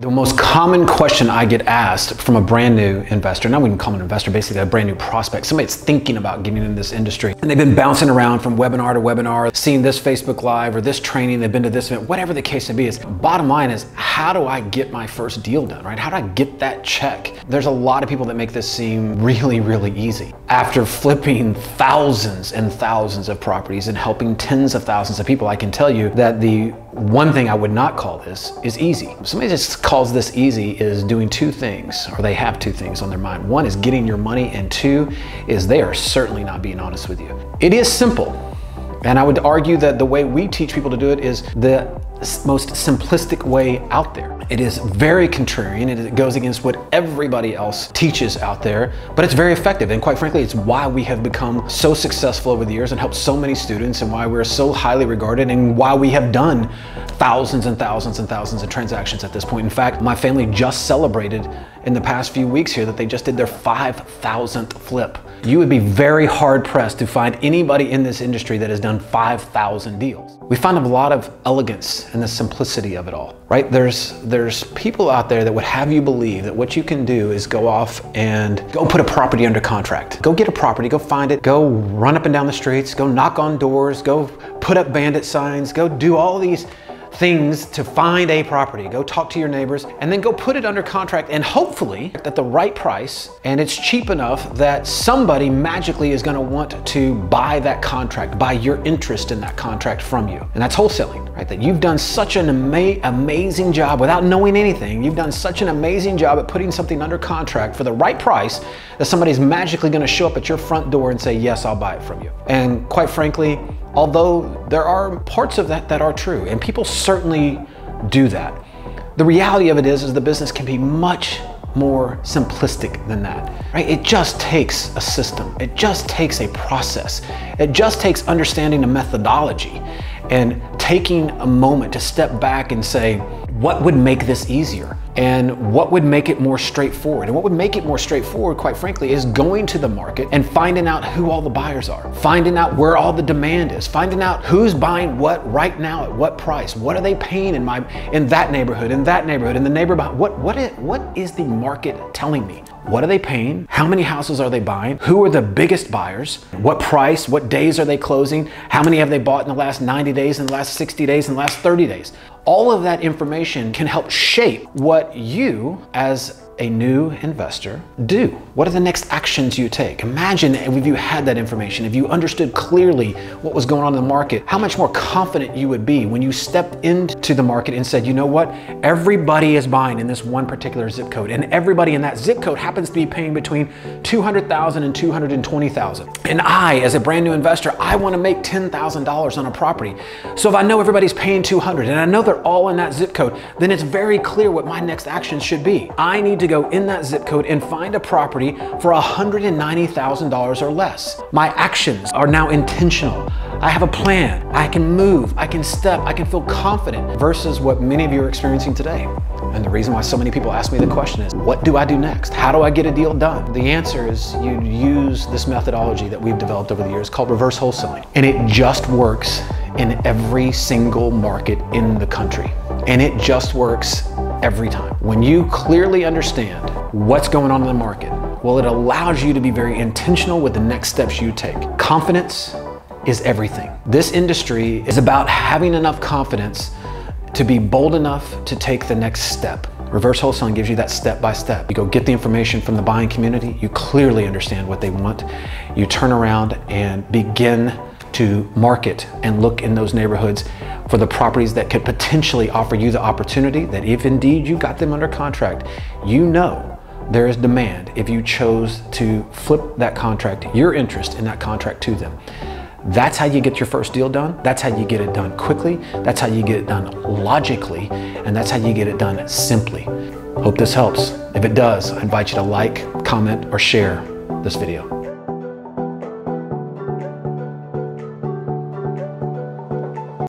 The most common question I get asked from a brand new investor, not even call an investor, basically a brand new prospect, somebody that's thinking about getting in this industry, and they've been bouncing around from webinar to webinar, seeing this Facebook Live or this training, they've been to this event, whatever the case may be, is bottom line is, how do I get my first deal done, right? How do I get that check? There's a lot of people that make this seem really, really easy. After flipping thousands and thousands of properties and helping tens of thousands of people, I can tell you that the one thing I would not call this is easy. If somebody just calls this easy is doing two things, or they have two things on their mind. One is getting your money, and two is they are certainly not being honest with you. It is simple, and I would argue that the way we teach people to do it is the most simplistic way out there. It is very contrarian, and it goes against what everybody else teaches out there, but it's very effective. And quite frankly, it's why we have become so successful over the years and helped so many students, and why we're so highly regarded, and why we have done thousands and thousands and thousands of transactions at this point. In fact, my family just celebrated in the past few weeks here that they just did their 5,000th flip. You would be very hard pressed to find anybody in this industry that has done 5,000 deals. We find a lot of elegance in the simplicity of it all, right? There's people out there that would have you believe that what you can do is go off and go put a property under contract. Go get a property, go find it, go run up and down the streets, go knock on doors, go put up bandit signs, go do all these things to find a property. Go talk to your neighbors and then go put it under contract, and hopefully at the right price, and it's cheap enough that somebody magically is going to want to buy that contract, buy your interest in that contract from you. And that's wholesaling, right? That you've done such an amazing job without knowing anything. You've done such an amazing job at putting something under contract for the right price that somebody's magically going to show up at your front door and say, yes, I'll buy it from you. And quite frankly, although there are parts of that that are true, and people certainly do that, the reality of it is the business can be much more simplistic than that, right? It just takes a system. It just takes a process. It just takes understanding a methodology and taking a moment to step back and say, what would make this easier? And what would make it more straightforward? And what would make it more straightforward, quite frankly, is going to the market and finding out who all the buyers are, finding out where all the demand is, finding out who's buying what right now at what price, what are they paying in that neighborhood, in the neighborhood, what is the market telling me? What are they paying? How many houses are they buying? Who are the biggest buyers? What price? What days are they closing? How many have they bought in the last 90 days, in the last 60 days, in the last 30 days? All of that information can help shape what you, as a new investor, do. What are the next actions you take? Imagine if you had that information, if you understood clearly what was going on in the market, how much more confident you would be when you stepped into the market and said, you know what? Everybody is buying in this one particular zip code, and everybody in that zip code happens to be paying between $200,000 and $220,000. And I, as a brand new investor, I want to make $10,000 on a property. So if I know everybody's paying $200,000 and I know they're all in that zip code, then it's very clear what my next action should be. I need to go in that zip code and find a property for $190,000 or less. My actions are now intentional. I have a plan. I can move, I can step, I can feel confident, versus what many of you are experiencing today. And the reason why so many people ask me the question is, what do I do next? How do I get a deal done? The answer is you use this methodology that we've developed over the years called reverse wholesaling. And it just works in every single market in the country. And it just works every time. When you clearly understand what's going on in the market, well, it allows you to be very intentional with the next steps you take. Confidence is everything. This industry is about having enough confidence to be bold enough to take the next step. Reverse wholesaling gives you that step by step. You go get the information from the buying community, you clearly understand what they want, you turn around and begin to market and look in those neighborhoods for the properties that could potentially offer you the opportunity that, if indeed you got them under contract, you know there is demand if you chose to flip that contract, your interest in that contract, to them. That's how you get your first deal done. That's how you get it done quickly. That's how you get it done logically. And that's how you get it done simply. Hope this helps. If it does, I invite you to like, comment, or share this video.